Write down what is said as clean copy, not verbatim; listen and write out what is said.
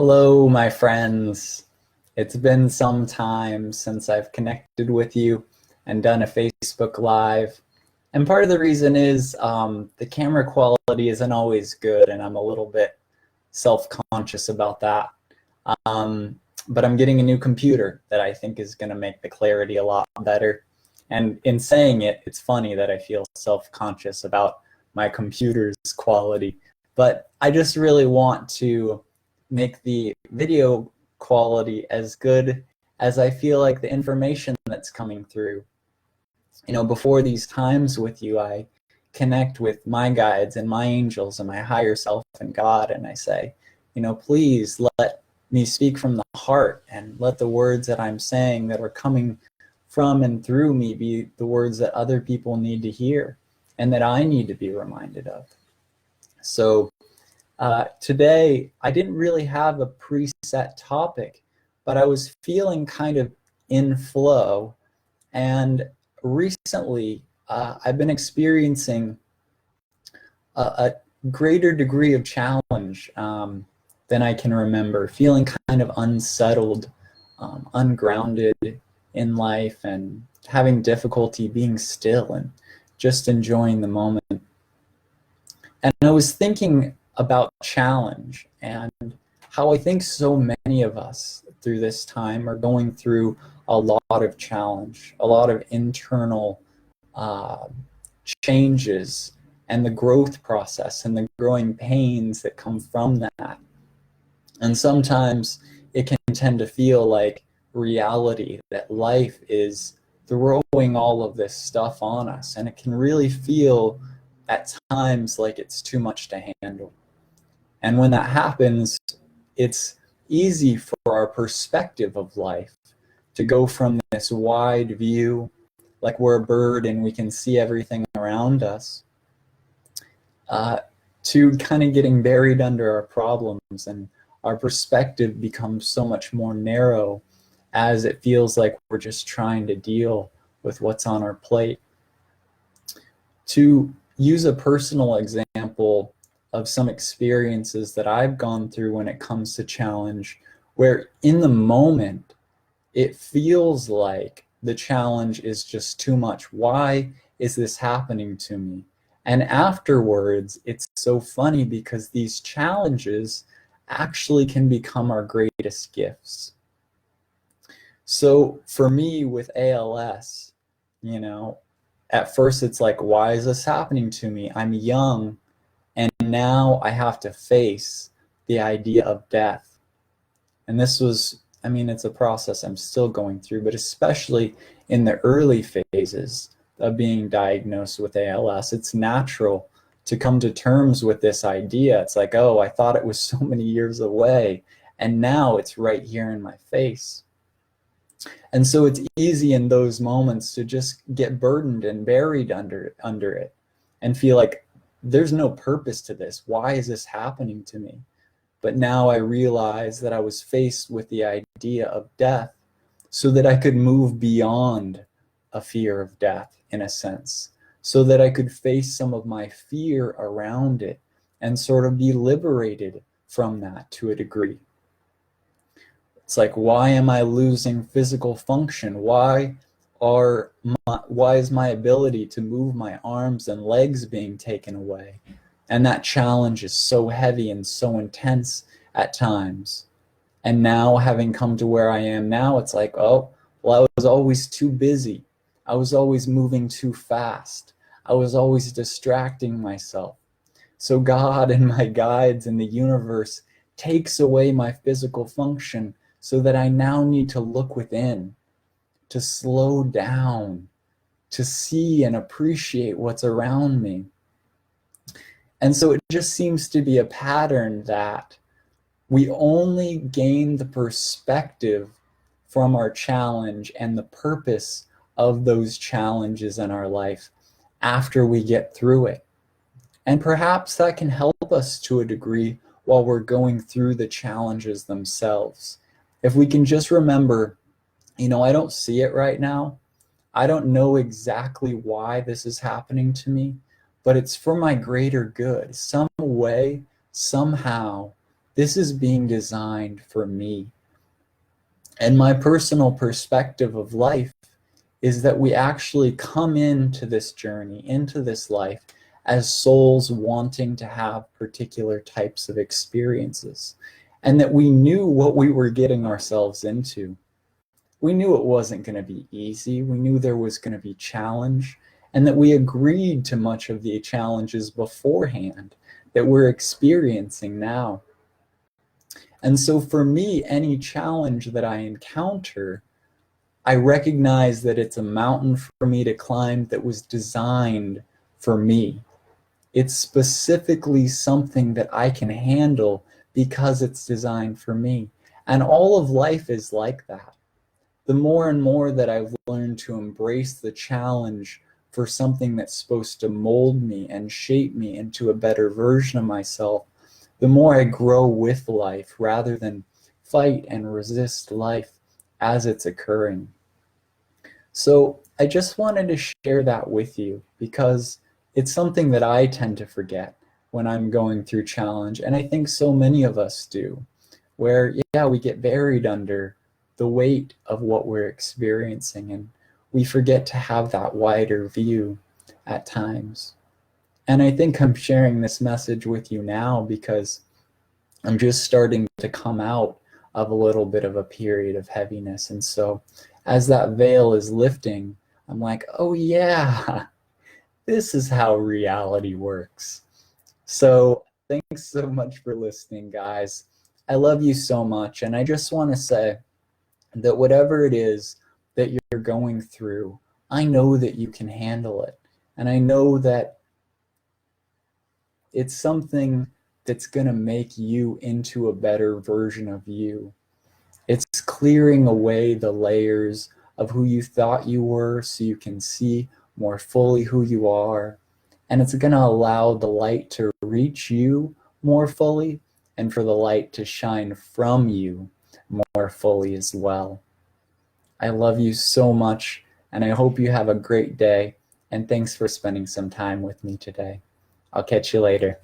Hello, my friends. It's been some time since I've connected with you and done a Facebook Live. And part of the reason is the camera quality isn't always good, and I'm a little bit self-conscious about that. But I'm getting a new computer that I think is going to make the clarity a lot better. And in saying it, it's funny that I feel self-conscious about my computer's quality. But I just really want to make the video quality as good as I feel like the information that's coming through. You know, before these times with you, I connect with my guides and my angels and my higher self and God, and I say, you know, please let me speak from the heart, and let the words that I'm saying that are coming from and through me be the words that other people need to hear and that I need to be reminded of. So today, I didn't really have a preset topic, but I was feeling kind of in flow. And recently, I've been experiencing a greater degree of challenge than I can remember, feeling kind of unsettled, ungrounded in life, and having difficulty being still and just enjoying the moment. And I was thinking about challenge and how I think so many of us through this time are going through a lot of challenge, a lot of internal changes, and the growth process and the growing pains that come from that. And sometimes it can tend to feel like reality, that life is throwing all of this stuff on us, and it can really feel at times like it's too much to handle. And when that happens, it's easy for our perspective of life to go from this wide view, like we're a bird and we can see everything around us, to kind of getting buried under our problems, and our perspective becomes so much more narrow as it feels like we're just trying to deal with what's on our plate. To use a personal example of some experiences that I've gone through when it comes to challenge, where in the moment it feels like the challenge is just too much. Why is this happening to me? And afterwards, it's so funny because these challenges actually can become our greatest gifts. So for me with ALS, you know, at first it's like, why is this happening to me? I'm young, and now I have to face the idea of death. And this was, I mean, it's a process I'm still going through, but especially in the early phases of being diagnosed with ALS, it's natural to come to terms with this idea. It's like, oh, I thought it was so many years away, and now it's right here in my face. And so it's easy in those moments to just get burdened and buried under it and feel like there's no purpose to this. Why is this happening to me? But now I realize that I was faced with the idea of death so that I could move beyond a fear of death, in a sense, so that I could face some of my fear around it and sort of be liberated from that to a degree. It's like, why am I losing physical function? Why is my ability to move my arms and legs being taken away? And that challenge is so heavy and so intense at times. And now, having come to where I am now, it's like, oh, well, I was always too busy. I was always moving too fast. I was always distracting myself. So God and my guides and the universe takes away my physical function, so that I now need to look within, to slow down, to see and appreciate what's around me. And so it just seems to be a pattern that we only gain the perspective from our challenge and the purpose of those challenges in our life after we get through it. And perhaps that can help us to a degree while we're going through the challenges themselves. If we can just remember, you know, I don't see it right now. I don't know exactly why this is happening to me, but it's for my greater good. Some way, somehow, This is being designed for me. And my personal perspective of life is that we actually come into this journey, into this life, as souls wanting to have particular types of experiences, and that we knew what we were getting ourselves into. We knew it wasn't going to be easy. We knew there was going to be challenge, and that we agreed to much of the challenges beforehand that we're experiencing now. And so for me, any challenge that I encounter, I recognize that it's a mountain for me to climb that was designed for me. It's specifically something that I can handle because it's designed for me. And all of life is like that. The more and more that I've learned to embrace the challenge for something that's supposed to mold me and shape me into a better version of myself, the more I grow with life rather than fight and resist life as it's occurring. So I just wanted to share that with you because it's something that I tend to forget when I'm going through challenge, and I think so many of us do, where, yeah, we get buried under the weight of what we're experiencing, and we forget to have that wider view at times. And I think I'm sharing this message with you now because I'm just starting to come out of a little bit of a period of heaviness. And so as that veil is lifting, I'm like, oh yeah, this is how reality works. So thanks so much for listening, guys. I love you so much. And I just want to say that whatever it is that you're going through, I know that you can handle it. And I know that it's something that's going to make you into a better version of you. It's clearing away the layers of who you thought you were so you can see more fully who you are. And it's going to allow the light to reach you more fully and for the light to shine from you more fully as well. I love you so much, and I hope you have a great day. And thanks for spending some time with me today. I'll catch you later.